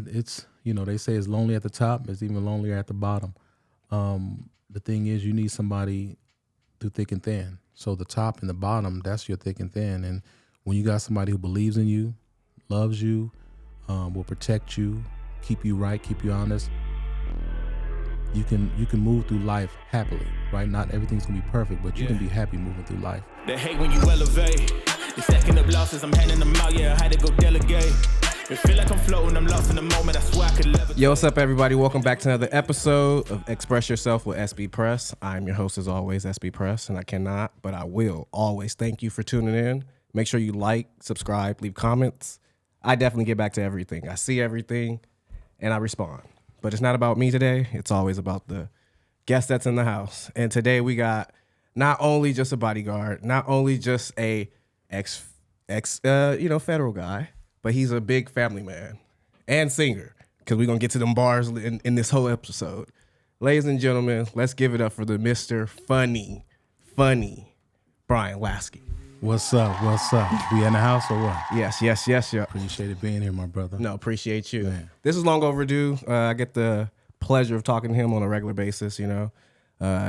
It's they say it's lonely at the top. It's even lonelier at the bottom. The thing is, you need somebody through thick and thin. So the top and the bottom, that's your thick and thin. And when you got somebody who believes in you, loves you, will protect you, keep you right, keep you honest, you can move through life happily, right? Not everything's gonna be perfect, but you can be happy moving through life. They hate when you elevate. They stacking up losses, I'm handing them out, I had to go delegate. It feel like I'm floating, I'm lost in the moment, I swear I could levitate. Yo, what's up, everybody? Welcome back to another episode of Express Yourself with Sbpress. I'm your host, as always, Sbpress, and I cannot, but I will always thank you for tuning in. Make sure you like, subscribe, leave comments. I definitely get back to everything. I see everything, and I respond. But it's not about me today. It's always about the guest that's in the house. And today we got not only just a bodyguard, not only just a federal guy, but he's a big family man and singer, because we're going to get to them bars in this whole episode. Ladies and gentlemen, let's give it up for the Mr. Funny Brian Laskey. What's up? We in the house or what? Yes. Appreciate it being here, my brother. No, appreciate you. Man. This is long overdue. I get the pleasure of talking to him on a regular basis,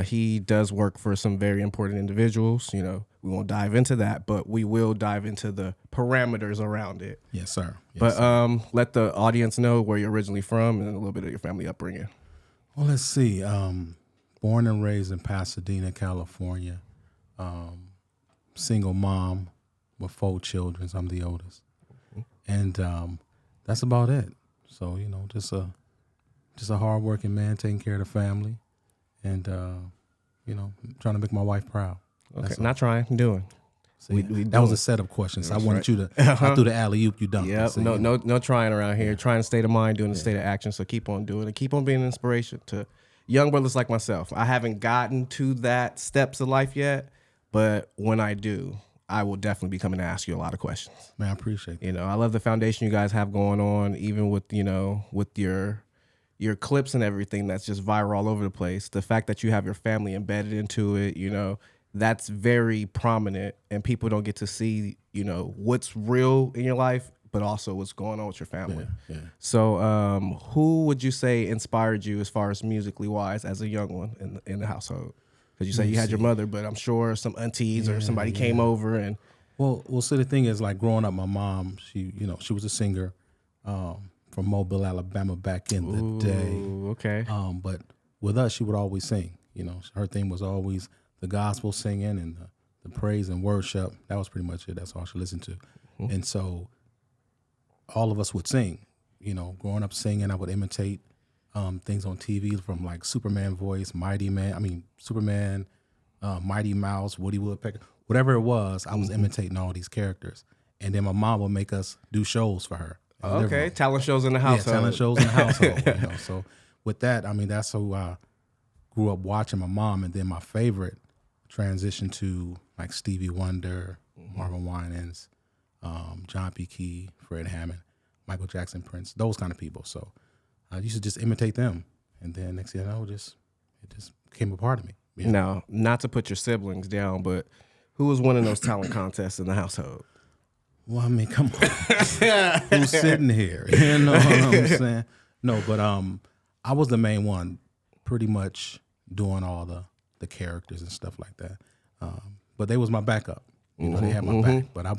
He does work for some very important individuals, We won't dive into that, but we will dive into the parameters around it. Yes, sir. Let the audience know where you're originally from and a little bit of your family upbringing. Well, let's see. Born and raised in Pasadena, California. Single mom with 4 children. I'm the oldest. And that's about it. So, just a hardworking man taking care of the family and, trying to make my wife proud. Okay, not trying, I'm doing. See, that was a setup question. So I wanted you to, I threw the alley-oop, you dunked. Yep, no trying around here. Trying to state of mind, doing the state of action. So keep on doing it. Keep on being an inspiration to young brothers like myself. I haven't gotten to that steps of life yet, but when I do, I will definitely be coming to ask you a lot of questions. Man, I appreciate that. I love the foundation you guys have going on, even with, with your clips and everything that's just viral all over the place. The fact that you have your family embedded into it, that's very prominent, and people don't get to see, what's real in your life, but also what's going on with your family. Yeah. So who would you say inspired you as far as musically wise as a young one in the household? Because you say you had your mother, but I'm sure some aunties or somebody came over and. Well, so the thing is, like growing up, my mom, she was a singer from Mobile, Alabama, back in the day. Okay. But with us, she would always sing. Her thing was always the gospel singing and the praise and worship. That was pretty much it. That's all she listened to. Mm-hmm. And so all of us would sing. Growing up singing, I would imitate things on TV from like Superman voice, Superman, Mighty Mouse, Woody Woodpecker, whatever it was. I was imitating all these characters, and then my mom would make us do shows for her. Okay, talent shows in the household. Yeah, talent shows in the household. So with that, that's who I grew up watching. My mom, and then my favorite transition to like Stevie Wonder, Marvin Winans, John P. Key, Fred Hammond, Michael Jackson, Prince, those kind of people. So I used to just imitate them, and then next thing you know, it just became a part of me. Now, not to put your siblings down, but who was winning those talent contests in the household? Well, come on, who's sitting here? You know what I'm saying? No, but I was the main one, pretty much doing all the characters and stuff like that. But they was my backup. They had my back. But I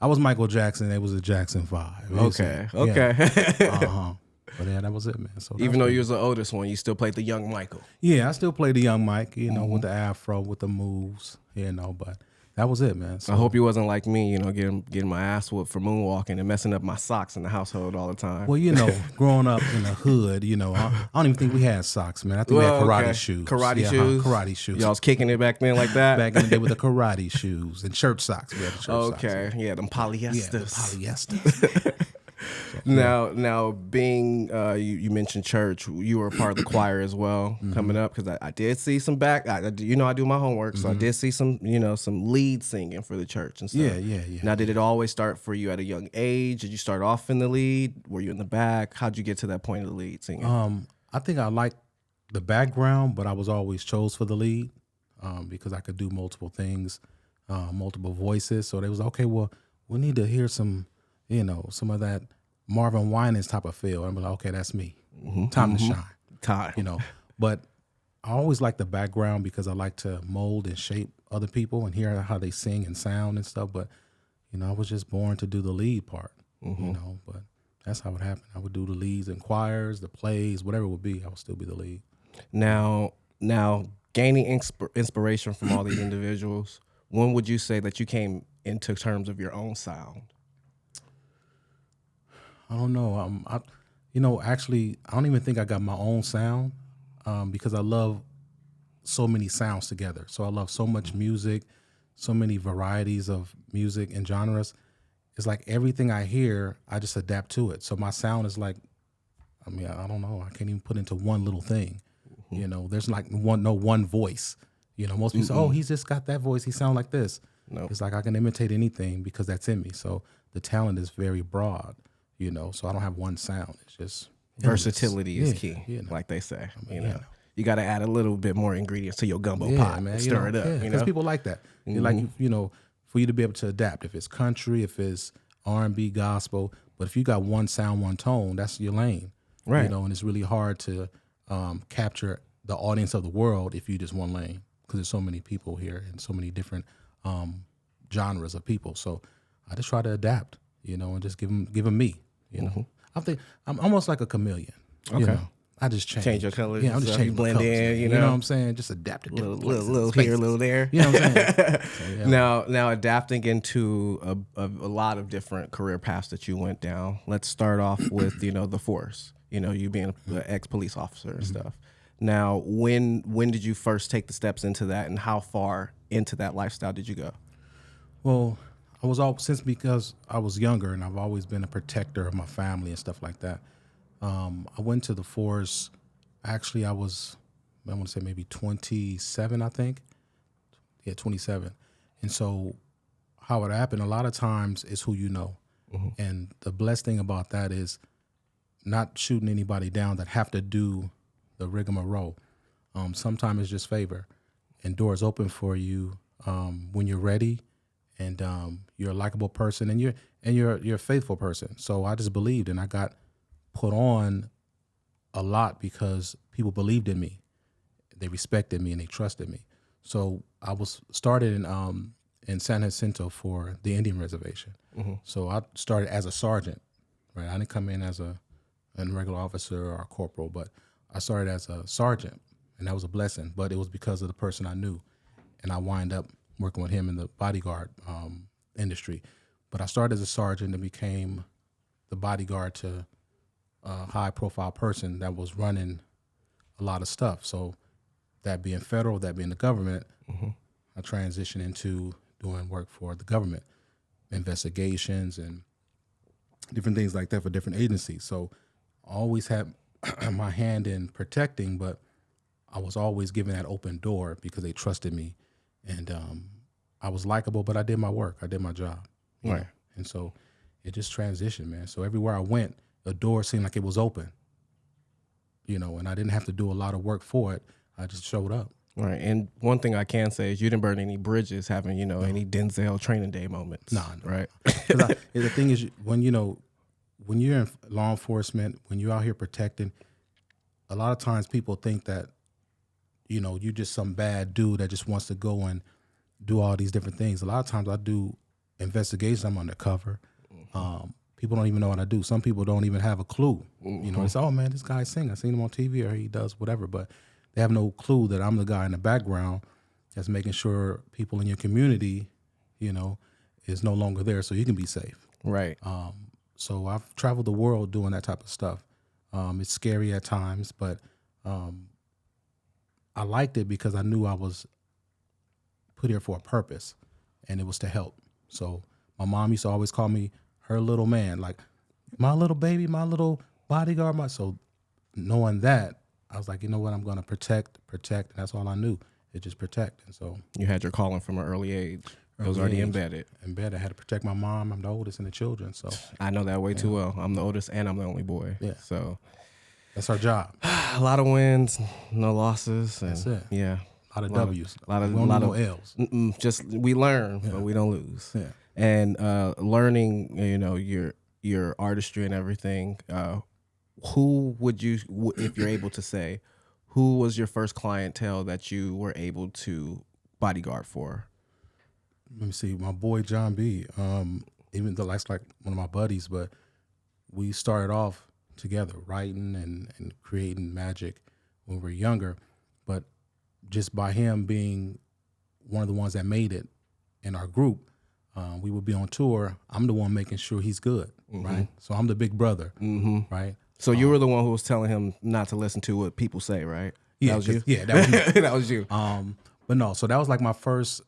was Michael Jackson. They was a Jackson 5. Okay. But yeah, that was it, man. So even though you was the oldest one, you still played the young Michael. Yeah, I still played the young Mike, with the afro, with the moves, but that was it, man. So, I hope you wasn't like me, getting my ass whooped for moonwalking and messing up my socks in the household all the time. Well, growing up in the hood, I don't even think we had socks, man. I think we had karate shoes. Karate shoes. Y'all was kicking it back then like that? Back in the day with the karate shoes and shirt socks. We had the shirt socks. Okay, yeah, them polyesters. Yeah, the polyesters. Now being you mentioned church, you were a part of the choir as well coming up, because I did see some I do my homework, so I did see some some lead singing for the church and stuff. Yeah. Now, did it always start for you at a young age? Did you start off in the lead? Were you in the back? How'd you get to that point of the lead singing? I think I liked the background, but I was always chose for the lead because I could do multiple things, multiple voices. So they was okay. Well, we need to hear some, some of that Marvin Winans type of feel. I'm like, okay, that's me. Time to shine. Time. You know, but I always like the background because I like to mold and shape other people and hear how they sing and sound and stuff. But, you know, I was just born to do the lead part, you know, but that's how it happened. I would do the leads and choirs, the plays, whatever it would be, I would still be the lead. Now gaining inspiration from all these individuals, when would you say that you came into terms of your own sound? I don't know. You know, actually, I don't even think I got my own sound because I love so many sounds together. So I love so much music, so many varieties of music and genres. It's like everything I hear, I just adapt to it. So my sound is like, I mean, I don't know. I can't even put into one little thing. You know, there's like no one voice. You know, most people say, oh, he's just got that voice. He sounds like this. No. It's like I can imitate anything because that's in me. So the talent is very broad, you know, so I don't have one sound. It's just versatility is key, like they say. You know, you got to add a little bit more ingredients to your gumbo pot, man. Stir it up. Because people like that. Like, you know, for you to be able to adapt. If it's country, if it's R&B, gospel, but if you got one sound, one tone, that's your lane. Right. You know, and it's really hard to capture the audience of the world if you just one lane because there's so many people here and so many different genres of people. So I just try to adapt, you know, and just give them me, you know. I think I'm almost like a chameleon. Okay. You know? I just change your colors. Yeah, I'm just changing blend colors, in. You know know what I'm saying? Just adapt to different little here, a little there. You know what I'm saying? So, Now adapting into a lot of different career paths that you went down. Let's start off with the force. You know, you being an ex-police officer and stuff. Now, when did you first take the steps into that, and how far into that lifestyle did you go? Well, because I was younger, and I've always been a protector of my family and stuff like that. I went to the force. Actually, I want to say maybe 27, I think. Yeah, 27. And so, how it happened, a lot of times, is who you know. And the blessed thing about that is not shooting anybody down that have to do the rigmarole. Sometimes it's just favor, and doors open for you when you're ready, and you're a likable person, and you're a faithful person. So I just believed, and I got put on a lot because people believed in me, they respected me, and they trusted me. So I was started in San Jacinto for the Indian reservation. So I started as a sergeant, right? I didn't come in as a regular officer or a corporal, but I started as a sergeant, and that was a blessing. But it was because of the person I knew, and I wind up working with him in the bodyguard industry. But I started as a sergeant and became the bodyguard to a high-profile person that was running a lot of stuff. So that being federal, that being the government, I transitioned into doing work for the government, investigations and different things like that for different agencies. So I always had my hand in protecting, but I was always given that open door because they trusted me, and I was likable, but I did my work. I did my job. Right. Know? And so it just transitioned, man. So everywhere I went, the door seemed like it was open, you know, and I didn't have to do a lot of work for it. I just showed up. Right. And one thing I can say is you didn't burn any bridges having, any Denzel training day moments. No. Right. The thing is, when you're in law enforcement, when you're out here protecting, a lot of times people think that, you're just some bad dude that just wants to go and do all these different things. A lot of times I do investigations. I'm undercover. People don't even know what I do. Some people don't even have a clue. They say, oh, man, this guy sings. I seen him on TV, or he does whatever. But they have no clue that I'm the guy in the background that's making sure people in your community, is no longer there so you can be safe. Right. So I've traveled the world doing that type of stuff. It's scary at times, but I liked it because I knew I was put here for a purpose, and it was to help. So my mom used to always call me her little man, like my little baby, my little bodyguard. So knowing that, I was like, you know what, I'm going to protect, and that's all I knew. It just protect. And so you had your calling from an early age. It was already embedded. I had to protect my mom. I'm the oldest in the children, so I know that way too well. I'm the oldest and I'm the only boy. Yeah. So that's our job. A lot of wins, no losses. And that's it. Yeah. A lot of W's. A lot of L's. Just we learn, but we don't lose. Yeah. And learning, your artistry and everything, who would you, if you're able to say, who was your first clientele that you were able to bodyguard for? Let me see, my boy John B. Even though that's like one of my buddies, but we started off together writing and creating magic when we were younger. But just by him being one of the ones that made it in our group, we would be on tour. I'm the one making sure he's good, right? So I'm the big brother, right? So you were the one who was telling him not to listen to what people say, right? Yeah, that was you. Yeah, that was me. That was you. But no, so that was like my first,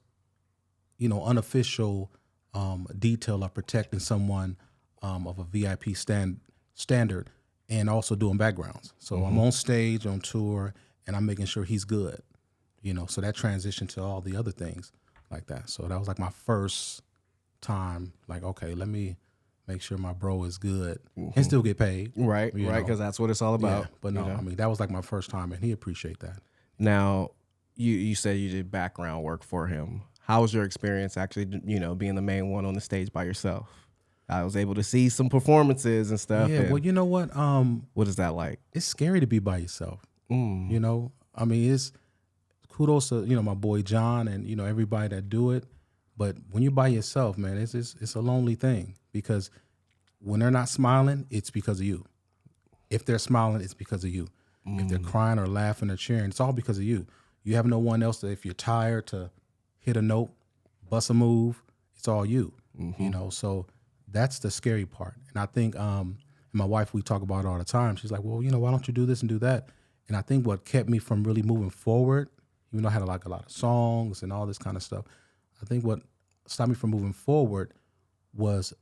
unofficial detail of protecting someone of a VIP standard, and also doing backgrounds. So I'm on stage, on tour, and I'm making sure he's good. So that transitioned to all the other things like that. So that was like my first time, like, okay, let me make sure my bro is good and still get paid. Right, because that's what it's all about. Yeah, but no, I mean, that was like my first time, and he appreciate that. Now, you said you did background work for him. How was your experience actually, being the main one on the stage by yourself? I was able to see some performances and stuff. Yeah, well, you know what? What is that like? It's scary to be by yourself. I mean, it's kudos to, my boy John and, everybody that do it. But when you're by yourself, man, it's a lonely thing, because when they're not smiling, it's because of you. If they're smiling, it's because of you. If they're crying or laughing or cheering, it's all because of you. You have no one else that, if you're tired, to hit a note, bust a move, it's all you. So that's the scary part. And I think my wife, we talk about it all the time. She's like, well, why don't you do this and do that? And I think what kept me from really moving forward, even though I had a lot of songs and all this kind of stuff, I think what stopped me from moving forward was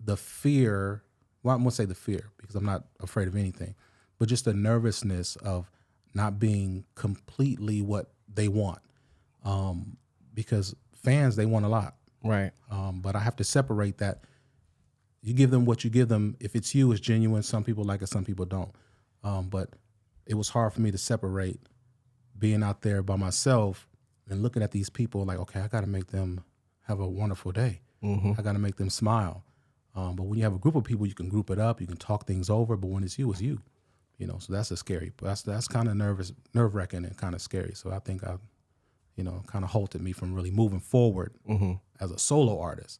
the fear. Well, I'm going to say the fear, because I'm not afraid of anything, but just the nervousness of not being completely what they want. Because fans, they want a lot. Right. But I have to separate that. You give them what you give them. If it's you, it's genuine. Some people like it, some people don't. But it was hard for me to separate being out there by myself and looking at these people like, okay, I got to make them have a wonderful day. I got to make them smile. But when you have a group of people, you can group it up, you can talk things over. But when it's you, so that's a scary. That's kind of nerve-wracking and kind of scary. So I think I, kind of halted me from really moving forward as a solo artist.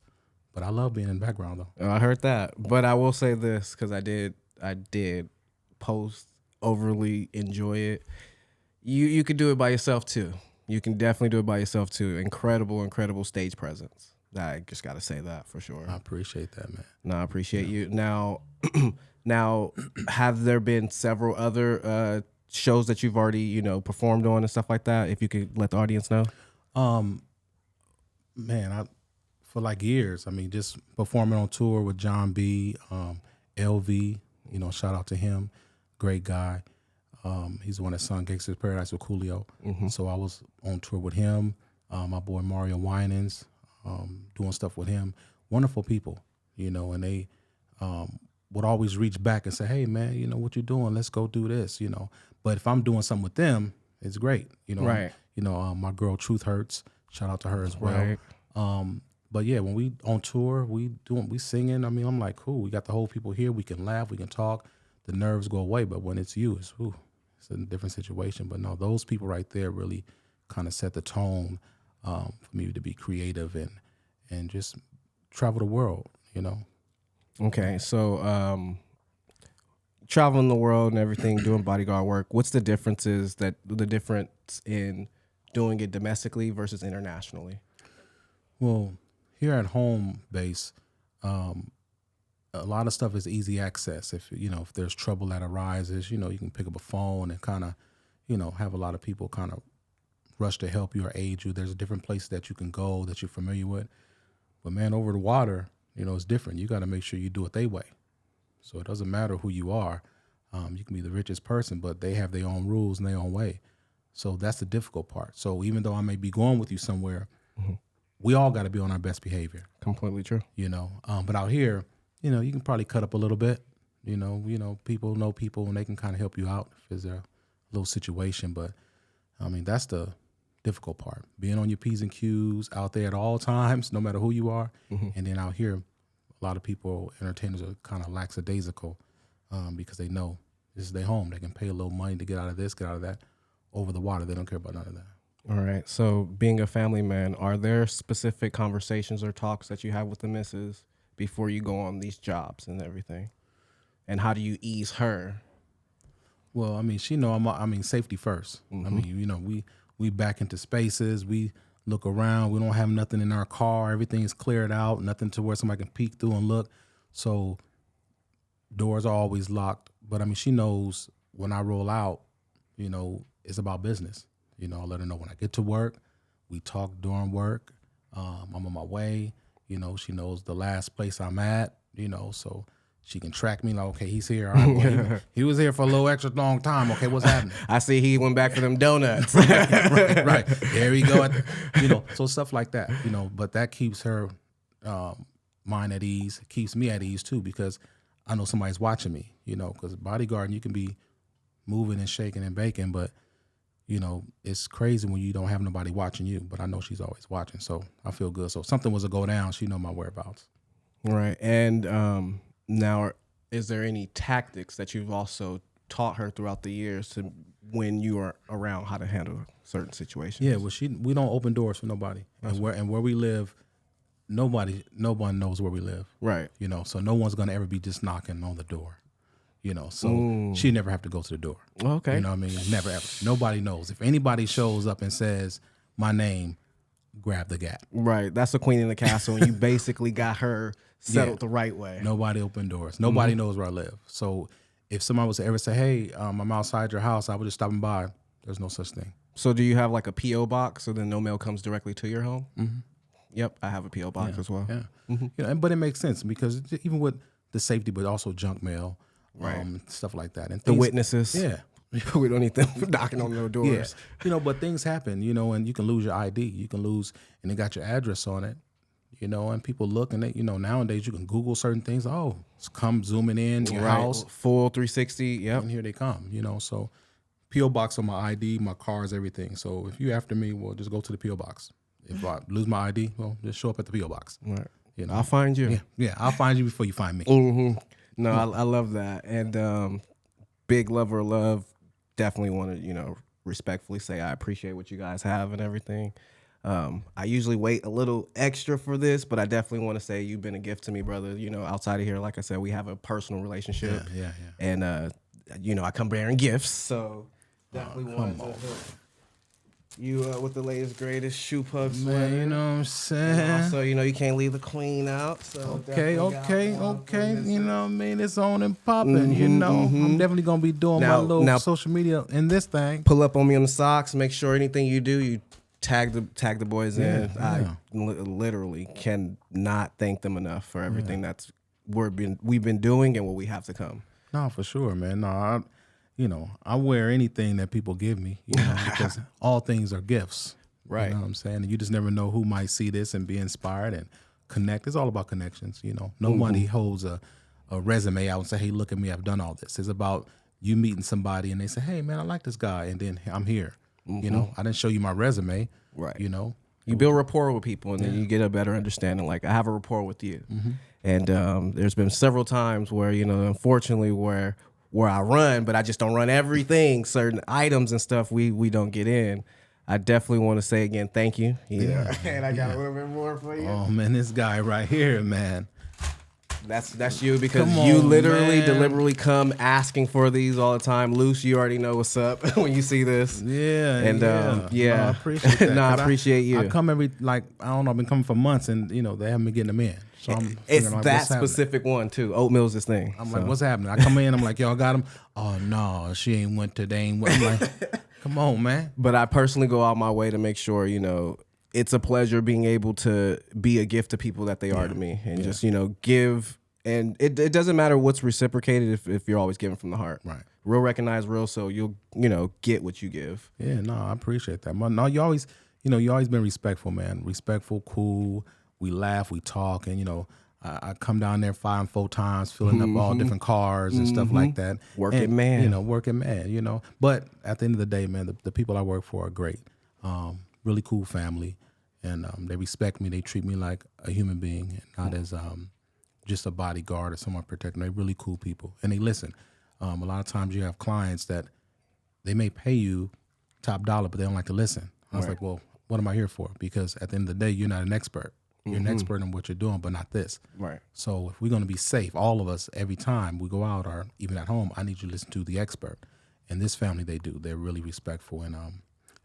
But I love being in the background though. I heard that, but I will say this, because I did post overly enjoy it. You could do it by yourself too. You can definitely do it by yourself too. Incredible stage presence. I just got to say that for sure. I appreciate that, man. No, I appreciate you. Now, have there been several other shows that you've already, performed on and stuff like that? If you could let the audience know. Man, for like years, I mean, just performing on tour with John B, LV, shout out to him, great guy. He's the one that sung Gangsta's Paradise with Coolio. So I was on tour with him, my boy Mario Winans, doing stuff with him. Wonderful people, and they would always reach back and say, hey, man, what you doing? Let's go do this, But if I'm doing something with them, it's great, Right. My girl Truth Hurts, shout out to her as well. Right. But yeah, when we on tour, we singing. I mean, I'm like, cool. We got the whole people here. We can laugh. We can talk. The nerves go away. But when it's you, it's a different situation. But no, those people right there really kind of set the tone for me to be creative and just travel the world. Okay, so traveling the world and everything, doing bodyguard work. What's the difference in doing it domestically versus internationally? Well, here at home base, a lot of stuff is easy access. If there's trouble that arises, you can pick up a phone and kind of, have a lot of people kind of rush to help you or aid you. There's a different place that you can go that you're familiar with. But man, over the water, it's different. You got to make sure you do it their way. So it doesn't matter who you are. You can be the richest person, but they have their own rules and their own way. So that's the difficult part. So even though I may be going with you somewhere, we all got to be on our best behavior. Completely true. But out here, you can probably cut up a little bit. People know people and they can kind of help you out if there's a little situation. But I mean, that's the difficult part. Being on your P's and Q's out there at all times, no matter who you are. And then out here, a lot of people, entertainers, are kind of lackadaisical because they know this is their home. They can pay a little money to get out of this, get out of that, over the water. They don't care about none of that. All right. So being a family man, are there specific conversations or talks that you have with the missus before you go on these jobs and everything? And how do you ease her? Well, I mean, she know safety first. I mean, you know, we back into spaces. We look around. We don't have nothing in our car. Everything is cleared out. Nothing to where somebody can peek through and look. So doors are always locked. But I mean, she knows when I roll out, you know, it's about business. You know, I let her know when I get to work. We talk during work. I'm on my way. You know, she knows the last place I'm at. You know, so she can track me like, okay, he's here. All right, well, he was here for a little extra long time. Okay, what's happening? I see he went back for them donuts. right. There we go. You know, so stuff like that, you know, but that keeps her mind at ease. It keeps me at ease too, because I know somebody's watching me, you know, because Bodyguard, you can be moving and shaking and baking, but, you know, it's crazy when you don't have nobody watching you, but I know she's always watching, so I feel good. So if something was to go down, she know my whereabouts. Right. And now, is there any tactics that you've also taught her throughout the years to when you are around how to handle certain situations? Yeah, well, we don't open doors for nobody, and where we live, no one knows where we live. Right. You know, so no one's gonna ever be just knocking on the door. You know, so she never have to go to the door. Okay. You know what I mean? Never ever. Nobody knows. If anybody shows up and says my name, grab the gap. Right. That's the queen in the castle, and you basically got her settled the right way. Nobody open doors. Nobody knows where I live. So if somebody was to ever say, hey, I'm outside your house, I was just stopping by, there's no such thing. So do you have like a P.O. box so then no mail comes directly to your home? Mm-hmm. Yep, I have a P.O. box as well. Yeah. You know, but it makes sense because even with the safety, but also junk mail, stuff like that. And the witnesses. Yeah. We don't need them knocking on no doors. Yeah. You know, but things happen, you know, and you can lose your ID. You can lose, and it got your address on it. You know, and people look and you know, nowadays you can Google certain things. Oh, it's come zooming in your house. Full 360. Yep. And here they come, you know. So P.O. box on my ID, my cars, everything. So if you after me, well, just go to the P.O. box. If I lose my ID, well, just show up at the P.O. box. Right. You know? I'll find you. Yeah, I'll find you before you find me. Mm-hmm. No, I love that. And big lover of love, definitely want to, you know, respectfully say I appreciate what you guys have and everything. I usually wait a little extra for this, but I definitely want to say you've been a gift to me, brother. You know, outside of here, like I said, we have a personal relationship. Yeah. And, you know, I come bearing gifts, so definitely want to you with the latest, greatest shoe pug sweater. Man, you know what I'm saying? Also, you know, you can't leave the queen out. So okay. You know what I mean? It's on and popping, you know. I'm definitely going to be doing my little social media in this thing. Pull up on me on the socks. Make sure anything you do, you tag the boys in. I literally cannot thank them enough for everything that's we've been doing and what we have to come. No, for sure, man. No, I wear anything that people give me, you know, because all things are gifts. Right. You know what I'm saying? And you just never know who might see this and be inspired and connect. It's all about connections, you know. Nobody holds a resume out and say, hey, look at me, I've done all this. It's about you meeting somebody and they say, hey, man, I like this guy. And then I'm here. You know, I didn't show you my resume. Right. You know. You build rapport with people and then you get a better understanding. Like, I have a rapport with you. And there's been several times where, you know, unfortunately where I run, but I just don't run everything. Certain items and stuff we don't get in. I definitely want to say again, thank you. And I got a little bit more for you. Oh, man, this guy right here, man. That's you because you literally deliberately come asking for these all the time. Luce, you already know what's up when you see this. Yeah. And No, I appreciate that. I appreciate you. I come every, I don't know, I've been coming for months and, you know, they haven't been getting them in. So it's that specific one too. Oatmeal's this thing. I'm like, what's happening? I come in, I'm like, y'all got them? Oh, no, she ain't went today. I'm like, come on, man. But I personally go out my way to make sure, you know, it's a pleasure being able to be a gift to people that they are to me and just, you know, give. And it doesn't matter what's reciprocated if you're always giving from the heart. Right. Real recognize real, so you'll, you know, get what you give. Yeah, no, I appreciate that. No, you always been respectful, man. Respectful, cool. We laugh, we talk, and, you know, I come down there 5 and 4 times, filling up all different cars and stuff like that. Working man. You know, working man, you know. But at the end of the day, man, the people I work for are great. Really cool family. And they respect me. They treat me like a human being, not as just a bodyguard or someone protecting. They're really cool people, and they listen. A lot of times you have clients that they may pay you top dollar, but they don't like to listen. I was like, well, what am I here for? Because at the end of the day, you're not an expert. You're an expert in what you're doing, but not this. Right. So if we're going to be safe, all of us, every time we go out or even at home, I need you to listen to the expert. And this family, they do. They're really respectful, and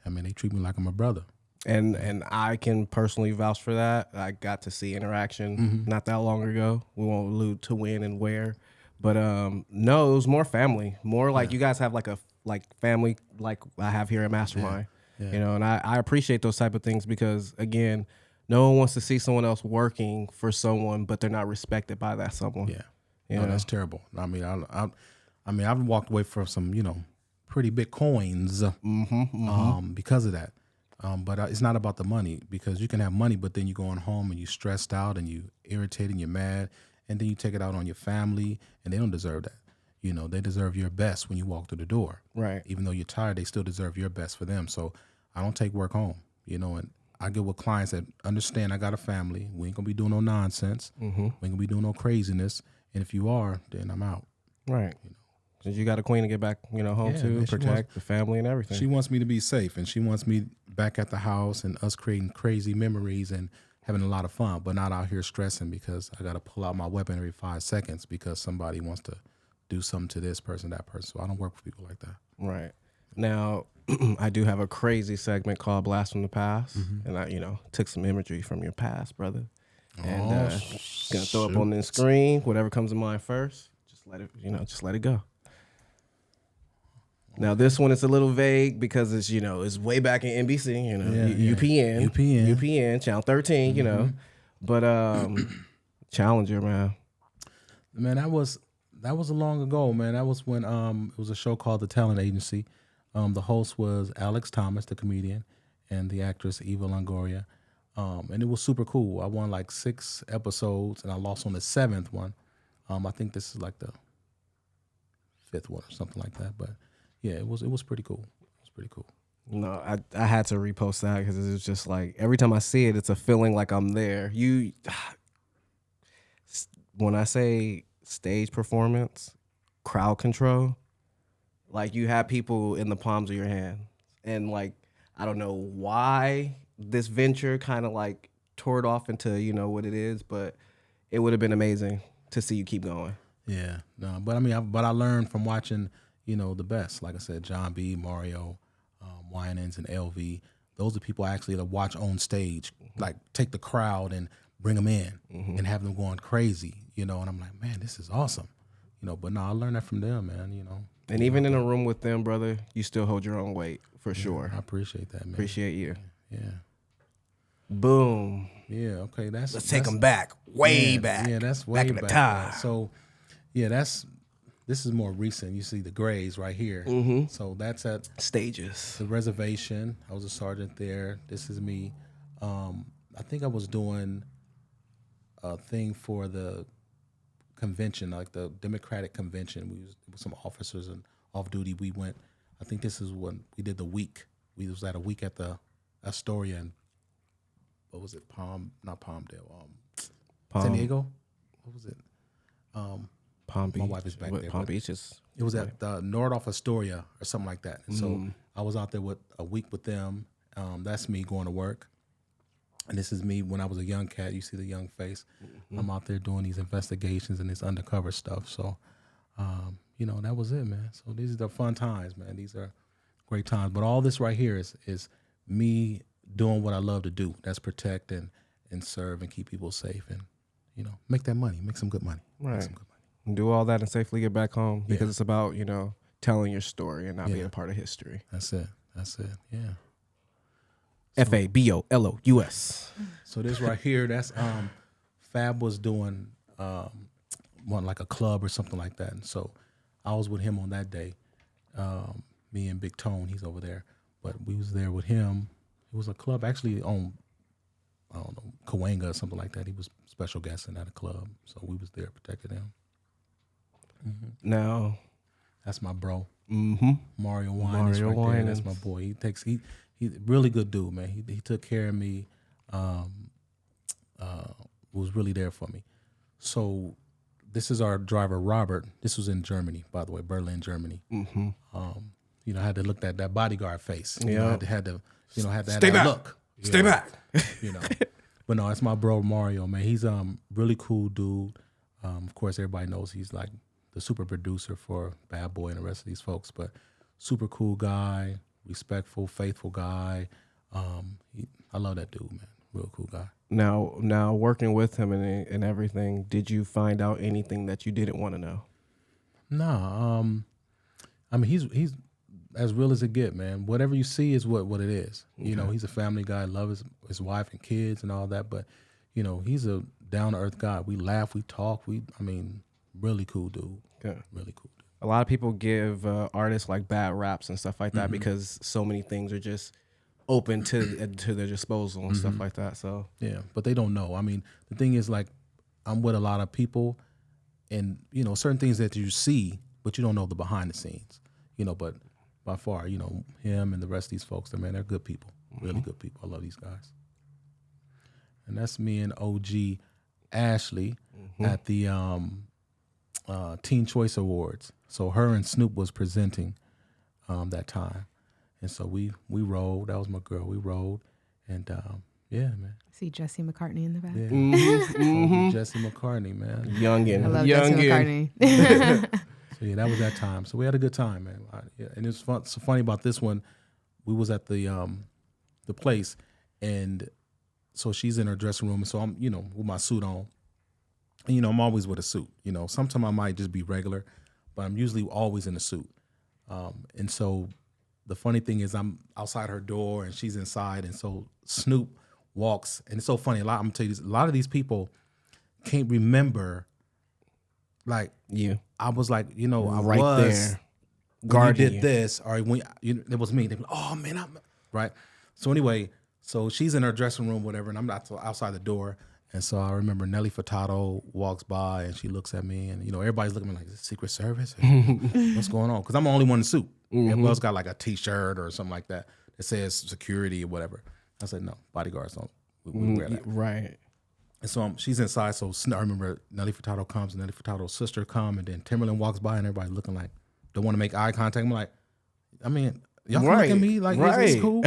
they treat me like I'm a brother. And I can personally vouch for that. I got to see interaction not that long ago. We won't allude to when and where, but no, it was more family, more like you guys have like a family like I have here at Mastermind, you know. And I appreciate those type of things because again, no one wants to see someone else working for someone, but they're not respected by that someone. Yeah, you know? That's terrible. I mean, I've walked away from some pretty big coins because of that. But it's not about the money, because you can have money, but then you go on home and you stressed out and you irritated and you're mad, and then you take it out on your family, and they don't deserve that. They deserve your best when you walk through the door. Right. Even though you're tired, they still deserve your best for them. So I don't take work home, and I get with clients that understand I got a family. We ain't gonna be doing no nonsense. We ain't gonna be doing no craziness. And if you are, then I'm out. Right. Because you got a queen to get back, home to, protect the family and everything. She wants me to be safe, and she wants me back at the house and us creating crazy memories and having a lot of fun, but not out here stressing because I got to pull out my weapon every 5 seconds because somebody wants to do something to this person, that person. So I don't work with people like that. Right. Now, I do have a crazy segment called Blast from the Past, and I, took some imagery from your past, brother. And gonna throw up on the screen whatever comes to mind first. Just let it, just let it go. Now this one is a little vague because it's it's way back in NBC, UPN, Channel 13, but Challenger, man. Man, that was a long ago, man. That was when it was a show called The Talent Agency. The host was Alex Thomas, the comedian, and the actress Eva Longoria, and it was super cool. I won like 6 episodes, and I lost on the 7th one. I think this is like the 5th one or something like that, but. Yeah, it was pretty cool. It was pretty cool. No, I had to repost that because it was just like every time I see it, it's a feeling like I'm there. When I say stage performance, crowd control, like you have people in the palms of your hand, and like I don't know why this venture kind of like tore it off into what it is, but it would have been amazing to see you keep going. Yeah, no, but I learned from watching. The best, like I said, John B, Mario, Winans, and LV. Those are people actually that watch on stage, like take the crowd and bring them in and have them going crazy, and I'm like, man, this is awesome, but no, I learned that from them, man, And even in a room with them, brother, you still hold your own weight, for sure. I appreciate that, man. Appreciate you. Yeah. Boom. Yeah, okay, let's take them back, way back. Yeah, that's way back in the time. So, yeah, this is more recent. You see the grays right here. So that's at Stages. The reservation. I was a sergeant there. This is me. I think I was doing a thing for the convention, like the Democratic convention. We was with some officers and off duty. We went. I think this is when we did the week. We was at a week at the Astoria and what was it? Not Palmdale. San Diego. What was it? Palm Beach. My wife is back there. Palm Beach is. It was at North Astoria or something like that. And so I was out there with a week with them. That's me going to work. And this is me when I was a young cat. You see the young face. I'm out there doing these investigations and this undercover stuff. So, that was it, man. So these are the fun times, man. These are great times. But all this right here is me doing what I love to do. That's protect and serve and keep people safe and, make that money, make some good money. Right. Make some good money. And do all that and safely get back home because it's about, telling your story and not being a part of history. That's it. Yeah. FABOLOUS. So this right here, that's Fab was doing one like a club or something like that. And so I was with him on that day. Me and Big Tone, he's over there. But we was there with him. It was a club actually on, I don't know, Cahuenga or something like that. He was special guesting at a club. So we was there protecting him. Now, that's my bro. Mario Mario Winans. Winans. That's my boy. He's really good dude, man. He took care of me. Was really there for me. So this is our driver, Robert. This was in Germany, by the way, Berlin, Germany. Mm-hmm. You know, I had to look at that Bodyguard face. You know, I had to have Stay that back. look. Stay back. You know, but no, it's my bro Mario, man. He's really cool dude. Of course, everybody knows he's like the super producer for Bad Boy and the rest of these folks, but super cool guy, respectful, faithful guy. I love that dude, man. Real cool guy. Now working with him and everything, did you find out anything that you didn't want to know? Nah, I mean he's as real as it get, man. Whatever you see is what it is. Okay. You know, he's a family guy, love his wife and kids and all that, but you know, he's a down to earth guy. We laugh, we talk, really cool dude. Okay. Really cool dude. A lot of people give artists like bad raps and stuff like that because so many things are just open to their disposal and stuff like that. So yeah, but they don't know. I mean, the thing is, like, I'm with a lot of people, and you know, certain things that you see, but you don't know the behind the scenes. You know, but by far, you know, him and the rest of these folks, they're good people, really good people. I love these guys. And that's me and OG Ashley at the Teen Choice Awards. So her and Snoop was presenting that time. And so we rolled. That was my girl. We rolled. And yeah, man. See Jesse McCartney in the back. Yeah. Jesse McCartney, man. Youngin. I love Jesse McCartney. So yeah, that was that time. So we had a good time, man. And it's fun. So funny about this one, we was at the place, and so she's in her dressing room, and so I'm, you know, with my suit on. And, you know, I'm always with a suit. You know, sometimes I might just be regular, but I'm usually always in a suit. And so the funny thing is I'm outside her door and she's inside. And so Snoop walks, and it's so funny. I'm gonna tell you this, a lot of these people can't remember, like, you. I was like, you know, I right was there. When you did this, or when it was me. They be like, oh man, right. So anyway, so she's in her dressing room, whatever, and I'm outside the door. And so I remember Nelly Furtado walks by and she looks at me, and you know, everybody's looking at me like, is it Secret Service? What's going on? Because I'm the only one in the suit. Everybody else got like a T-shirt or something like that that says security or whatever. I said, no, bodyguards don't. We wear that. Right. And so she's inside. So I remember Nelly Furtado comes, and Nelly Furtado's sister come, and then Timberland walks by, and everybody looking like, don't want to make eye contact. I'm like, I mean, y'all can look at me like, it's cool.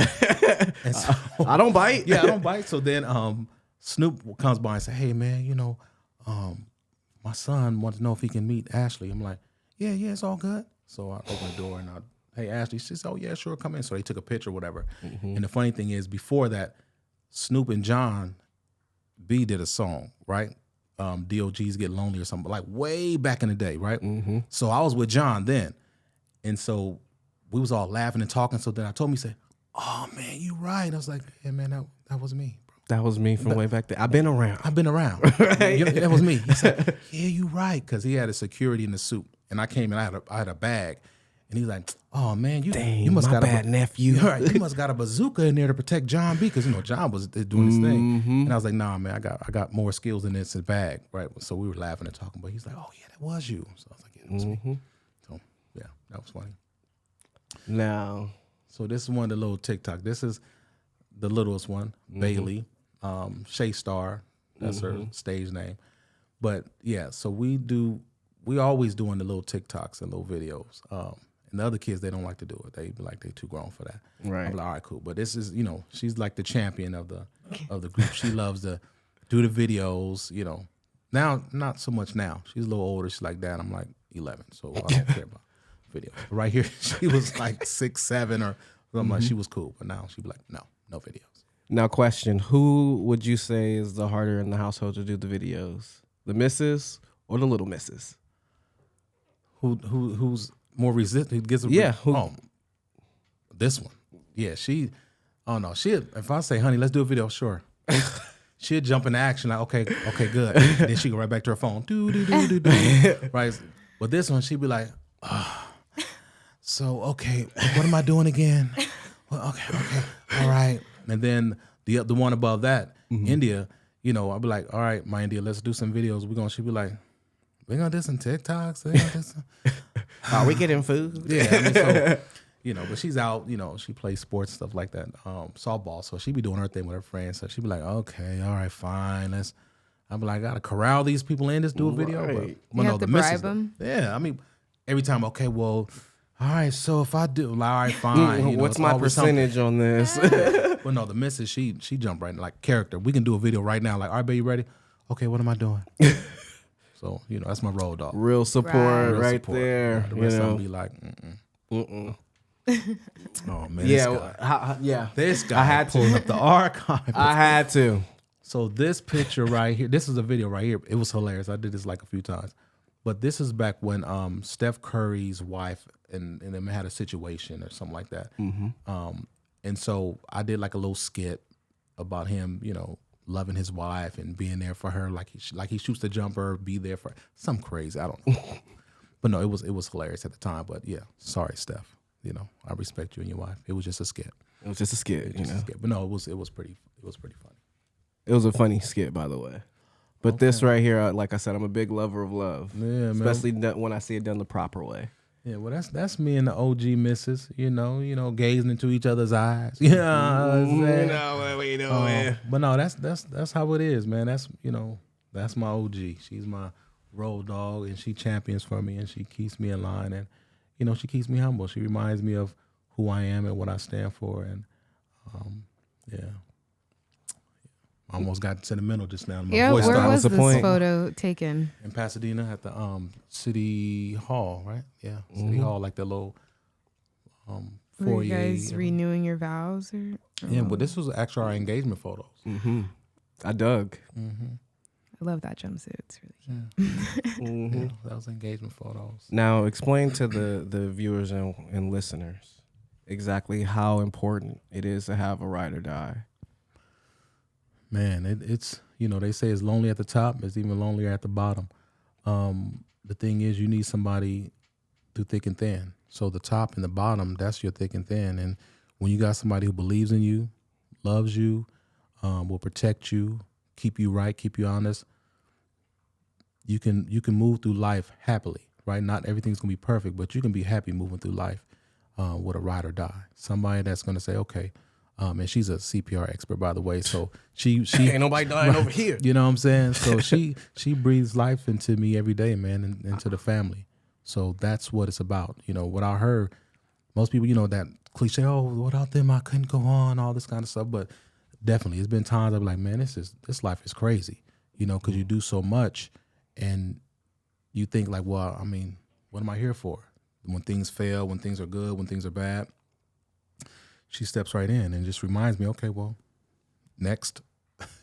And so, I don't bite. Yeah, I don't bite. So then Snoop comes by and say, hey man, you know, my son wants to know if he can meet Ashley. I'm like, yeah, it's all good. So I open the door and hey Ashley. She says, oh yeah, sure, come in. So they took a picture or whatever. And the funny thing is, before that, Snoop and John B did a song, right? DOGs Get Lonely or something, like way back in the day, right? So I was with John then. And so we was all laughing and talking. So then I told him, he said, oh man, you right. I was like, yeah man, that was me. That was me from way back there. I've been around. Right? You know, that was me. He said, yeah, you right. Because he had a security in the suit. And I came and I had a bag. And he's like, oh man, you must got bad nephew. Right, you must got a bazooka in there to protect John B. Because, you know, John was doing his thing. And I was like, nah, man, I got more skills in this bag. Right. So we were laughing and talking. But he's like, oh yeah, that was you. So I was like, yeah, that was me. So yeah, that was funny. Now. So this is one of the little TikTok. This is the littlest one, Bailey. Shay Star, that's her stage name. But yeah, so we always doing the little TikToks and little videos. And the other kids, they don't like to do it. They be like, they too grown for that. Right. I'm like, all right, cool. But this is, you know, she's like the champion of the group. She loves to do the videos, you know. Now, not so much now. She's a little older. She's like, Dad, I'm like 11, so I don't care about videos. But right here, she was like 6, 7 or something like, she was cool. But now she'd be like, no videos. Now, question: who would you say is the harder in the household to do the videos, the missus or the little missus? Who's more resistant? This one. Yeah, she. Oh no, she. If I say, honey, let's do a video, sure. She'd jump into action. Like, okay, good. Then she go right back to her phone. Do. Right. But this one, she'd be like, so okay, what am I doing again? Well, okay, all right. And then the one above that, India, you know, I'll be like, all right, my India, let's do some videos. She'll be like, we're going to do some TikToks. Are we getting food? Yeah. I mean, so, you know, but she's out, you know, she plays sports, stuff like that, softball. So she be doing her thing with her friends. So she'd be like, okay, all right, fine. I'm like, I gotta corral these people in, just do a video. Right. But You have to bribe them? Yeah, I mean, every time, okay, well, all right, so if I do, like, all right, fine. You know, What's it's my always percentage on this? Well, no, the missus, she jumped right in, like character. We can do a video right now. Like, all right, babe, you ready? Okay, what am I doing? So, you know, that's my road dog. Real support Right. right there. The You rest of them know. be like, oh man, Yeah, yeah. this guy I had to. pulling up the archive. I had to. So this picture right here, this is a video right here. It was hilarious. I did this like a few times, but this is back when Steph Curry's wife and them had a situation or something like that. And so I did like a little skit about him, you know, loving his wife and being there for her, like he shoots the jumper, be there for some crazy. I don't know, but no, it was hilarious at the time. But yeah, sorry, Steph. You know, I respect you and your wife. It was just a skit. It was just a skit, you know. But no, it was pretty funny. It was a funny skit, by the way. But this right here, like I said, I'm a big lover of love. Yeah, man. Especially when I see it done the proper way. Yeah, well, that's me and the OG missus, you know, gazing into each other's eyes. You know what I'm saying? You know what we doing. But no, that's how it is, man. That's, you know, that's my OG. She's my road dog, and she champions for me, and she keeps me in line, and you know, she keeps me humble. She reminds me of who I am and what I stand for, and yeah. I almost got sentimental just now. My voice where started. was the this point. photo taken? In Pasadena at the City Hall, right? Yeah, City Hall, like the little foyer. Were you guys renewing your vows? Or Yeah, but this was actually our engagement photos. I dug. I love that jumpsuit. It's really cute. Yeah, that was engagement photos. Now, explain to the viewers and listeners exactly how important it is to have a ride or die. Man, it's, you know, they say it's lonely at the top. It's even lonelier at the bottom. The thing is, you need somebody through thick and thin. So the top and the bottom, that's your thick and thin. And when you got somebody who believes in you, loves you, will protect you, keep you right, keep you honest, you can move through life happily, right? Not everything's gonna be perfect, but you can be happy moving through life with a ride or die. Somebody that's gonna say, okay. And she's a CPR expert, by the way. So she Ain't nobody dying over here. You know what I'm saying? So she breathes life into me every day, man, and into the family. So that's what it's about. You know, without her, most people, you know, that cliche, oh, without them I couldn't go on, all this kind of stuff. But definitely, it's been times I'm like, man, this life is crazy. You know, because you do so much, and you think like, well, I mean, what am I here for? When things fail, when things are good, when things are bad. She steps right in and just reminds me, okay, well, next.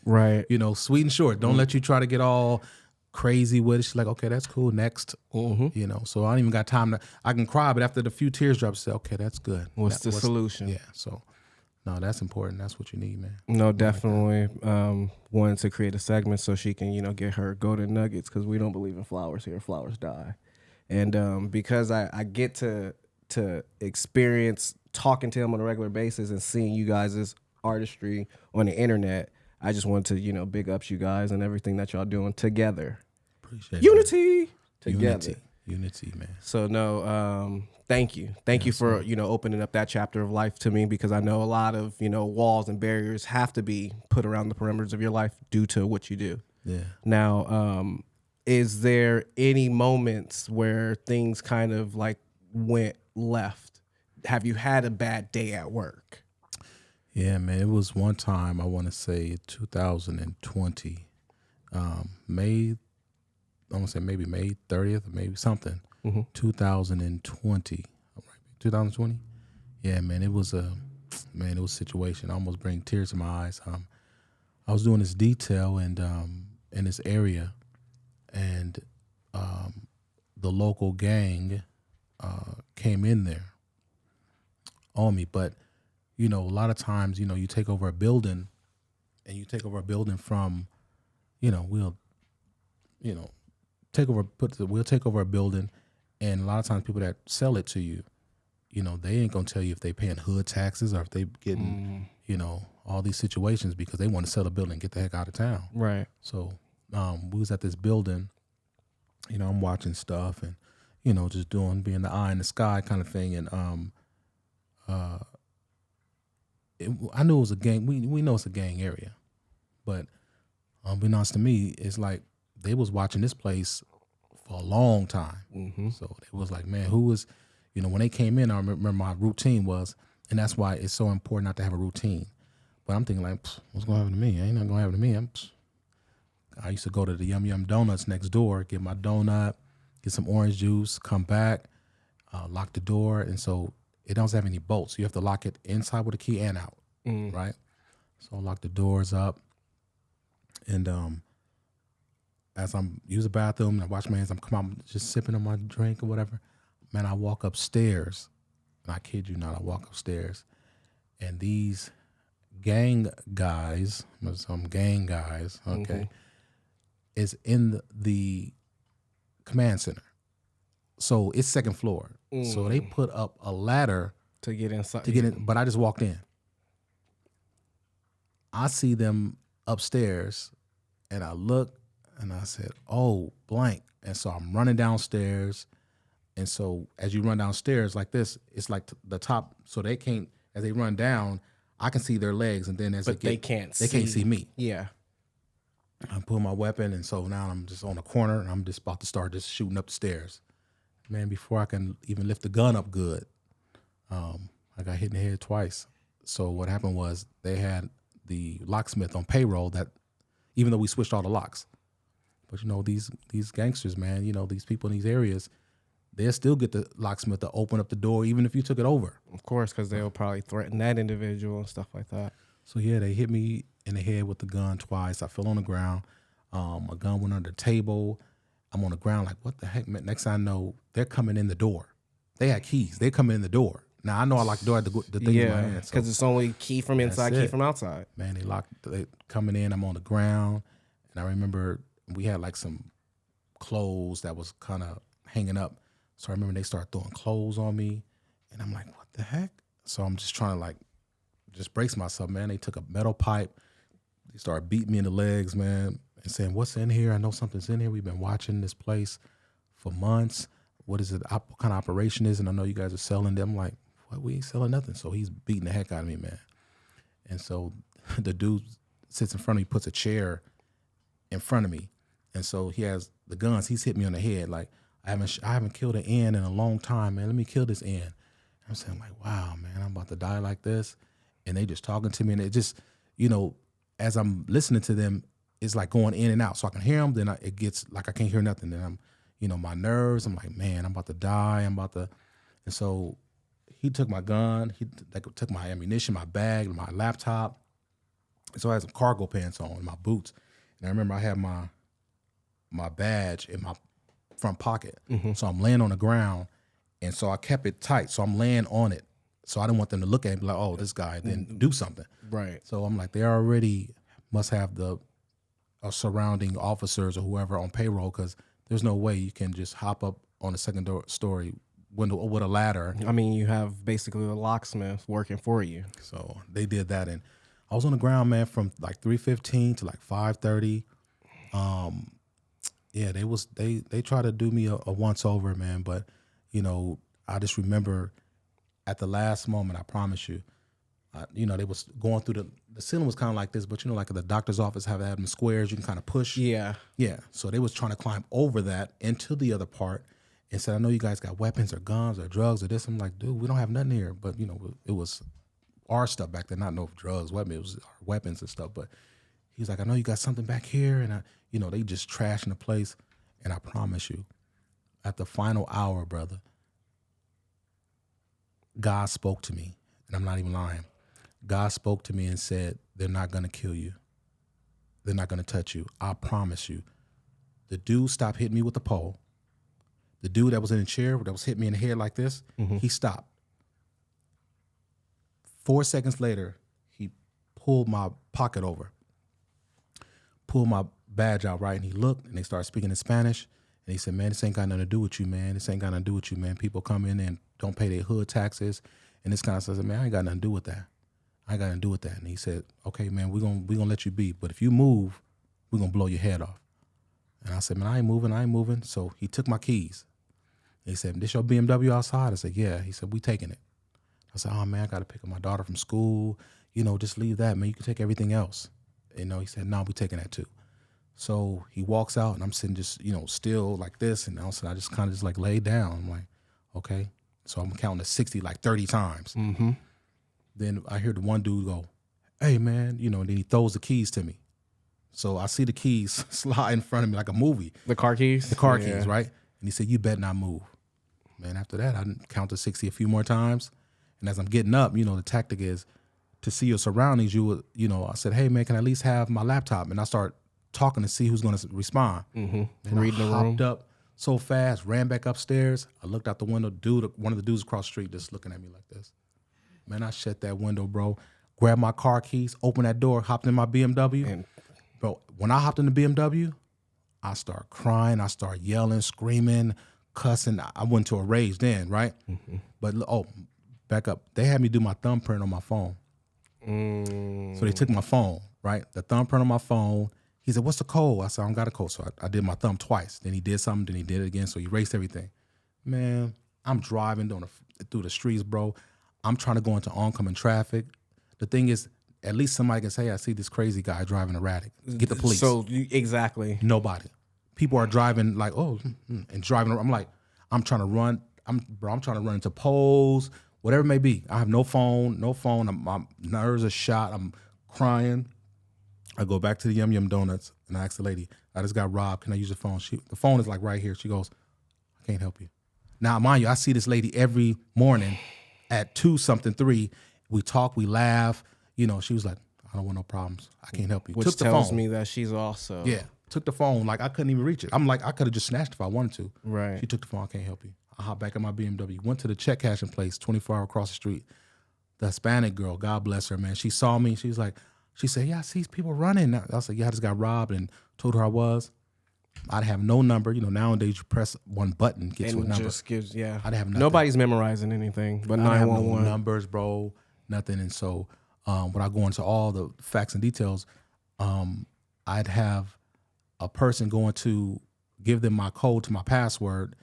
Right. You know, sweet and short. Don't let you try to get all crazy with it. She's like, okay, that's cool. Next. You know, so I don't even got time I can cry, but after the few tears drop, say, okay, that's good. What's the solution? Yeah. So, no, that's important. That's what you need, man. No, definitely. Wanted to create a segment so she can, you know, get her golden nuggets because we don't believe in flowers here. Flowers die. And because I get to experience talking to him on a regular basis and seeing you guys' artistry on the internet, I just want to, you know, big ups you guys and everything that y'all doing together. Appreciate Unity it. together. Unity, man. So no, thank you for, you know, opening up that chapter of life to me, because I know a lot of, you know, walls and barriers have to be put around the perimeters of your life due to what you do. Yeah. Now, is there any moments where things kind of like went left? Have you had a bad day at work? Yeah, man. It was one time, I want to say 2020, May 30th, maybe something. 2020. 2020? Yeah, man. It was a situation. I almost bring tears to my eyes. I was doing this detail and in this area, and the local gang came in there on me. But, you know, a lot of times, you know, you take over a building from, we'll take over a building, and a lot of times people that sell it to you, you know, they ain't gonna tell you if they paying hood taxes or if they getting, you know, all these situations, because they want to sell the building and get the heck out of town. Right. So we was at this building, you know, I'm watching stuff and, you know, just being the eye in the sky kind of thing. And I knew it was a gang. We know it's a gang area, but Unbeknownst to me, it's like they was watching this place for a long time. So it was like, man, who was, when they came in, I remember my routine was, and that's why it's so important not to have a routine. But I'm thinking like, what's going to happen to me? Ain't nothing going to happen to me. I used to go to the Yum Yum Donuts next door, get my donut, get some orange juice, come back, lock the door. And so it doesn't have any bolts. You have to lock it inside with a key and out, right? So I lock the doors up. And as I'm use the bathroom and I wash my hands, I'm just sipping on my drink or whatever. Man, I walk upstairs, and I kid you not, I walk upstairs, and these gang guys, okay, is in the command center. So it's second floor. So they put up a ladder to get inside. But I just walked in. I see them upstairs, and I look, and I said, oh, blank. And so I'm running downstairs. And so as you run downstairs like this, it's like the top, so they can't, as they run down, I can see their legs, and then they can't see me. Yeah. I pull my weapon, and so now I'm just on the corner, and I'm just about to start just shooting up the stairs. Man, before I can even lift the gun up good, I got hit in the head twice. So what happened was they had the locksmith on payroll that, even though we switched all the locks, but these gangsters, man, these people in these areas, they'll still get the locksmith to open up the door even if you took it over. Of course, because they'll probably threaten that individual and stuff like that. So yeah, they hit me in the head with the gun twice. I fell on the ground. My gun went under the table. I'm on the ground like, what the heck, man? Next thing I know, they're coming in the door. They had keys. They coming in the door. Now, I know I locked the door at the thing in my hand. Because it's only key from inside, key from outside. Man, they coming in. I'm on the ground. And I remember we had like some clothes that was kind of hanging up. So I remember they started throwing clothes on me. And I'm like, what the heck? So I'm just trying to just brace myself, man. They took a metal pipe. They started beating me in the legs, man, and saying, what's in here? I know something's in here. We've been watching this place for months. What is it? What kind of operation is it? And I know you guys are selling them. I'm like, what? We ain't selling nothing. So he's beating the heck out of me, man. And so the dude sits in front of me, puts a chair in front of me. And so he has the guns. He's hit me on the head. Like, I haven't killed an N in a long time, man. Let me kill this N. I'm saying, like, wow, man, I'm about to die like this. And they just talking to me, and it just, as I'm listening to them, it's like going in and out. So I can hear them, then it gets like I can't hear nothing. Then I'm, my nerves, I'm like, man, I'm about to die. And so he took my gun, he took my ammunition, my bag, my laptop. And so I had some cargo pants on, my boots. And I remember I had my badge in my front pocket. So I'm laying on the ground, and so I kept it tight. So I'm laying on it. So I didn't want them to look at me like, oh, this guy didn't do something. Right. So I'm like, they already must have the surrounding officers or whoever on payroll, because there's no way you can just hop up on a second story window with a ladder. I mean, you have basically the locksmith working for you. So they did that, and I was on the ground, man, from like 3:15 to like 5:30. Yeah, they tried to do me a once over, man, but I just remember at the last moment, I promise you, they was going through the ceiling was kind of like this, but like at the doctor's office have them squares you can kind of push. Yeah. Yeah. So they was trying to climb over that into the other part and said, I know you guys got weapons or guns or drugs or this. I'm like, dude, we don't have nothing here. But, it was our stuff back then, not no drugs, weapons. It was our weapons and stuff. But he's like, I know you got something back here. And, they just trashing the place. And I promise you, at the final hour, brother, God spoke to me, and I'm not even lying. God spoke to me and said, they're not going to kill you. They're not going to touch you. I promise you. The dude stopped hitting me with the pole. The dude that was in the chair that was hitting me in the head like this, he stopped. 4 seconds later, he pulled my pocket over, pulled my badge out, right? And he looked, and they started speaking in Spanish. And he said, man, this ain't got nothing to do with you, man. This ain't got nothing to do with you, man. People come in and don't pay their hood taxes and this kind of stuff. I said, man, I ain't got nothing to do with that. I ain't got nothing to do with that. And he said, okay, man, we're gonna let you be. But if you move, we're going to blow your head off. And I said, man, I ain't moving. So he took my keys. He said, this your BMW outside? I said, yeah. He said, we taking it. I said, oh, man, I got to pick up my daughter from school. Just leave that, man. You can take everything else. He said, no, we taking that too. So he walks out, and I'm sitting just, still like this, and all of a sudden I just kind of just like laid down. I'm like, okay. So I'm counting to 60 like 30 times. Mm-hmm. Then I hear the one dude go, hey, man, and then he throws the keys to me. So I see the keys slide in front of me like a movie. The car keys? The car keys, right? And he said, you better not move. Man, after that, I didn't count to 60 a few more times. And as I'm getting up, the tactic is to see your surroundings. I said, hey, man, can I at least have my laptop? And I start talking to see who's going to respond. Mm-hmm. And Reading I the room. hopped up so fast, ran back upstairs. I looked out the window. One of the dudes across the street just looking at me like this. Man, I shut that window, bro. Grabbed my car keys, opened that door, hopped in my BMW. Bro, when I hopped in the BMW, I start crying. I start yelling, screaming, cussing. I went to a rage then, right? Mm-hmm. But, back up. They had me do my thumbprint on my phone. So they took my phone, right? The thumbprint on my phone. He said, what's the code? I said, I don't got a code. So I did my thumb twice. Then he did something. Then he did it again. So he erased everything. Man, I'm driving through the streets, bro. I'm trying to go into oncoming traffic. The thing is, at least somebody can say, I see this crazy guy driving erratic. Get the police. So, exactly. Nobody. People are driving like, and driving. I'm like, I'm trying to run. I'm trying to run into poles, whatever it may be. I have no phone. My nerves are shot. I'm crying. I go back to the Yum Yum Donuts and I ask the lady, I just got robbed. Can I use your phone? The phone is like right here. She goes, I can't help you. Now, mind you, I see this lady every morning at 2-3. We talk, we laugh. She was like, I don't want no problems. I can't help you. Which took the tells phone. me that she's also. Yeah. Took the phone. Like, I couldn't even reach it. I'm like, I could have just snatched it if I wanted to. Right. She took the phone. I can't help you. I hopped back in my BMW. Went to the check cashing place 24 hours across the street. The Hispanic girl, God bless her, man. She saw me. She was like, she said, yeah, I see people running. I said, yeah, I just got robbed, and told her I was. I'd have no number. Nowadays you press one button, gets you a number. Just gives, yeah. I'd have nothing. Nobody's memorizing anything but 911. No numbers, bro, nothing. And so when I go into all the facts and details, I'd have a person going to give them my code to my password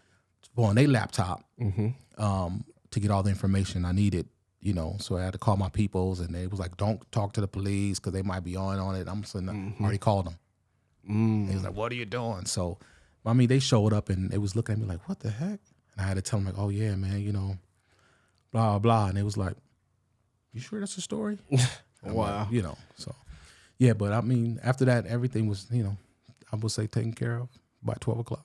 on their laptop to get all the information I needed. So I had to call my peoples, and they was like, don't talk to the police because they might be on it. I'm saying, I already called them. They was like, what are you doing? So, they showed up, and they was looking at me like, what the heck? And I had to tell them, like, oh, yeah, man, blah, blah, blah. And they was like, you sure that's a story? Wow. Like, so, yeah, but after that, everything was, I would say taken care of by 12 o'clock.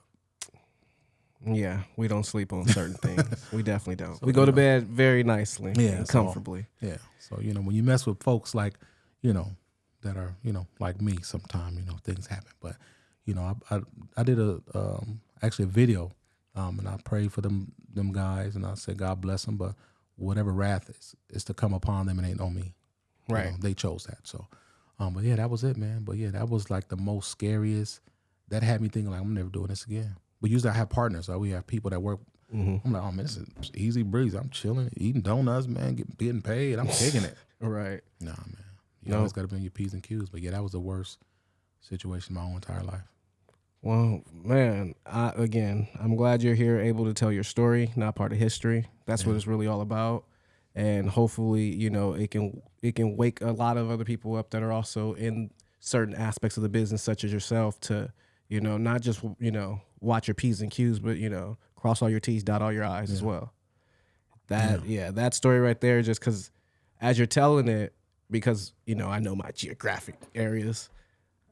Yeah, we don't sleep on certain things. We definitely don't. So, we go to bed very nicely and comfortably. Yeah. So, when you mess with folks like, that are, like me, sometime, things happen. But, I did actually a video, and I prayed for them guys, and I said, God bless them. But whatever wrath is to come upon them, it ain't on me. Right. They chose that. So, but yeah, that was it, man. But yeah, that was like the most scariest. That had me thinking like, I'm never doing this again. But usually I have partners. We have people that work. I'm like, oh, man, this is easy breeze. I'm chilling, eating donuts, man, getting paid. I'm kicking it. Right. Nah, man. You always got to be on your P's and Q's. But yeah, that was the worst situation in my whole entire life. Well, man, I'm glad you're here able to tell your story, not part of history. That's what it's really all about. And hopefully, it can wake a lot of other people up that are also in certain aspects of the business, such as yourself, to, not just, watch your P's and Q's, but, cross all your T's, dot all your I's as well. That story right there, just because as you're telling it, because, I know my geographic areas,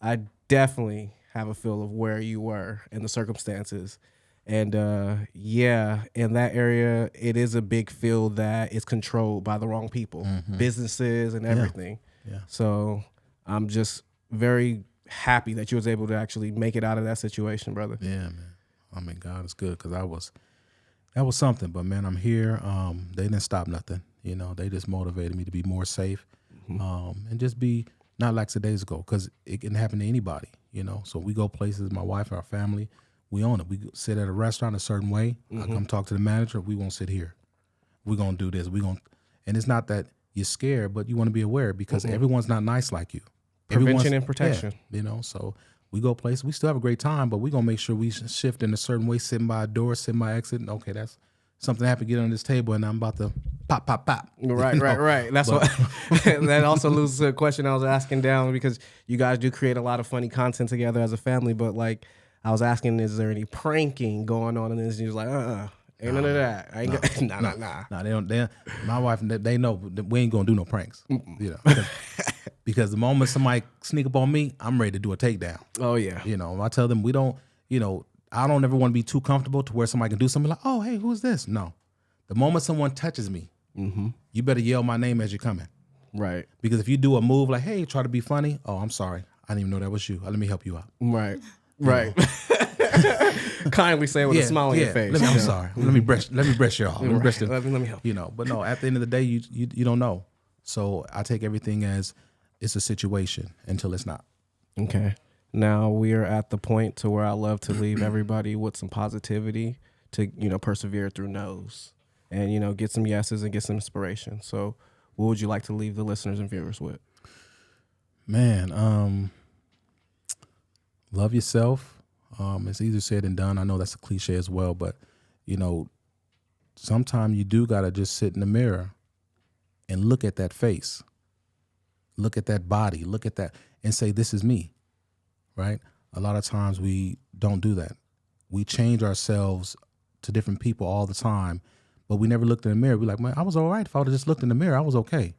I definitely have a feel of where you were and the circumstances. And in that area, it is a big field that is controlled by the wrong people, businesses and everything. Yeah. So I'm just very happy that you was able to actually make it out of that situation, brother. Yeah, man. God is good, because that was something. But man, I'm here. They didn't stop nothing. They just motivated me to be more safe, and just be not like days ago, because it can happen to anybody. So we go places. My wife, our family, we own it. We sit at a restaurant a certain way. I come talk to the manager. We won't sit here. We're gonna do this. And it's not that you're scared, but you want to be aware, because everyone's not nice like you. Prevention and protection. Yeah, so we go places. We still have a great time, but we're going to make sure we shift in a certain way, sitting by a door, sitting by exit. Okay, that's something happened, get on this table, and I'm about to pop. Right, right. That's what that also loses to a question I was asking down, because you guys do create a lot of funny content together as a family. But like I was asking, is there any pranking going on in this? And he was like, ain't none of that. I ain't nah. No, they don't. My wife, they know that we ain't gonna do no pranks. You know, because the moment somebody sneak up on me, I'm ready to do a takedown. Oh yeah. You know, I tell them we don't. You know, I don't ever want to be too comfortable to where somebody can do something like, oh hey, who's this? No, the moment someone touches me, you better yell my name as you're coming. Right. Because if you do a move like, hey, try to be funny, oh, I'm sorry, I didn't even know that was you. Let me help you out. Right. Right. Kindly say it with a smile on your face. I'm sorry. Let me brush you off. Let me help. You know, but no, at the end of the day, you don't know. So I take everything as it's a situation until it's not. Okay. Now we are at the point to where I love to leave everybody with some positivity to, persevere through no's and, get some yeses and get some inspiration. So what would you like to leave the listeners and viewers with? Man, love yourself. It's easier said than done. I know that's a cliche as well, but sometimes you do gotta just sit in the mirror and look at that face, look at that body, look at that, and say, "This is me." Right? A lot of times we don't do that. We change ourselves to different people all the time, but we never looked in the mirror. We're like, "Man, I was all right. If I would have just looked in the mirror, I was okay."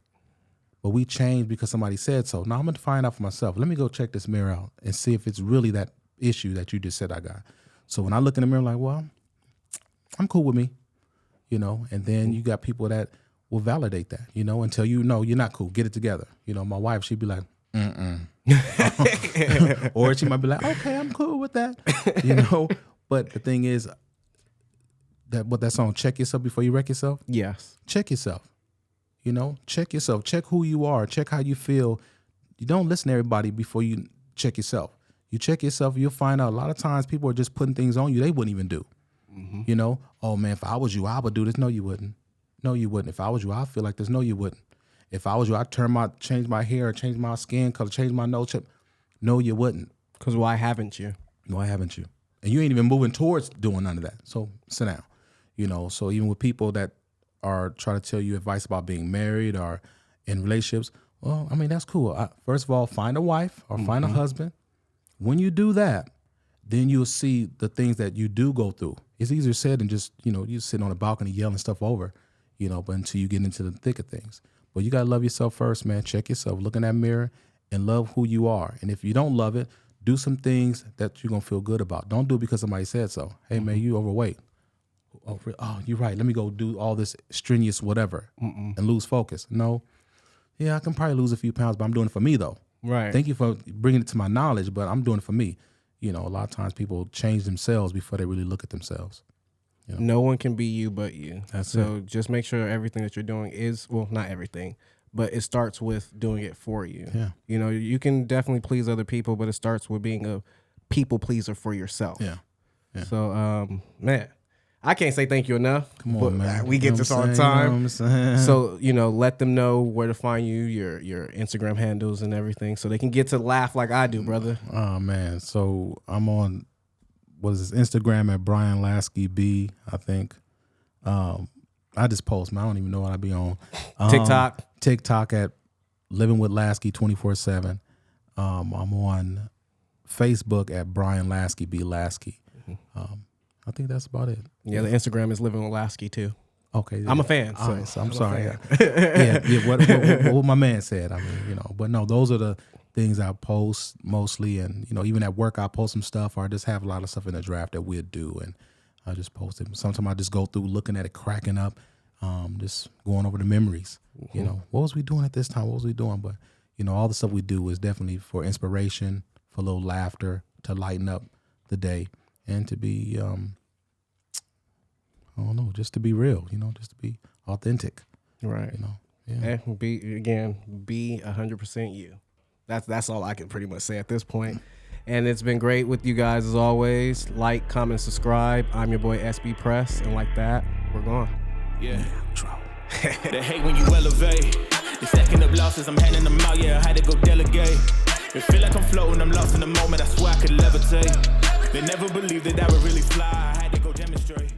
But we changed because somebody said so. Now I'm going to find out for myself. Let me go check this mirror out and see if it's really that issue that you just said I got. So when I look in the mirror, I'm like, well, I'm cool with me, and then you got people that will validate that, until you're not cool. Get it together. My wife, she'd be like, or she might be like, okay, I'm cool with that, But the thing is that song, check yourself before you wreck yourself. Yes. Check yourself. Check yourself. Check who you are. Check how you feel. You don't listen to everybody before you check yourself. You check yourself, you'll find out a lot of times people are just putting things on you they wouldn't even do. Oh man, if I was you, I would do this. No, you wouldn't. No, you wouldn't. If I was you, I feel like this. No, you wouldn't. If I was you, I'd change my hair, change my skin color, change my nose chip. No, you wouldn't. Because why haven't you? Why haven't you? And you ain't even moving towards doing none of that. So sit down. So even with people that are trying to tell you advice about being married or in relationships, well, I mean, that's cool. First of all, find a wife or find a husband. When you do that, then you'll see the things that you do go through. It's easier said than just, you sitting on a balcony yelling stuff over, but until you get into the thick of things. But you got to love yourself first, man. Check yourself, look in that mirror and love who you are. And if you don't love it, do some things that you're going to feel good about. Don't do it because somebody said so. Hey, man, you overweight. Oh, you're right. Let me go do all this strenuous whatever and lose focus. No. Yeah, I can probably lose a few pounds, but I'm doing it for me, though. Right. Thank you for bringing it to my knowledge, but I'm doing it for me. A lot of times people change themselves before they really look at themselves. No one can be you but you. So just make sure everything that you're doing is, well, not everything, but it starts with doing it for you. Yeah. You can definitely please other people, but it starts with being a people pleaser for yourself. Yeah. So, man, I can't say thank you enough. Come on, man. We get this all the time. So, let them know where to find you, your Instagram handles and everything, so they can get to laugh like I do, brother. Oh, man. So I'm on, Instagram at Brian Laskey B, I think. I just post, man. I don't even know what I be on. TikTok at Living with Laskey 24/7. I'm on Facebook at Brian Laskey B Laskey. I think that's about it. Yeah, the Instagram is Living with Laskey too. Okay, yeah. I'm a fan. So, right, so I'm sorry. What my man said. I mean, but no, those are the things I post mostly, and even at work I post some stuff, or I just have a lot of stuff in the draft that we'd do, and I just post it. Sometimes I just go through looking at it, cracking up, just going over the memories. What was we doing at this time? What was we doing? But all the stuff we do is definitely for inspiration, for a little laughter, to lighten up the day. And to be, I don't know, just to be real, just to be authentic. Right. Yeah. And be 100% you. That's all I can pretty much say at this point. And it's been great with you guys as always. Like, comment, subscribe. I'm your boy Sbpress, and like that, we're gone. Yeah. They hate when you elevate. The second of losses, I'm handing them out. Yeah, I had to go delegate. It feel like I'm floating, I'm lost in the moment. I swear I could levitate. They never believed that I would really fly. I had to go demonstrate.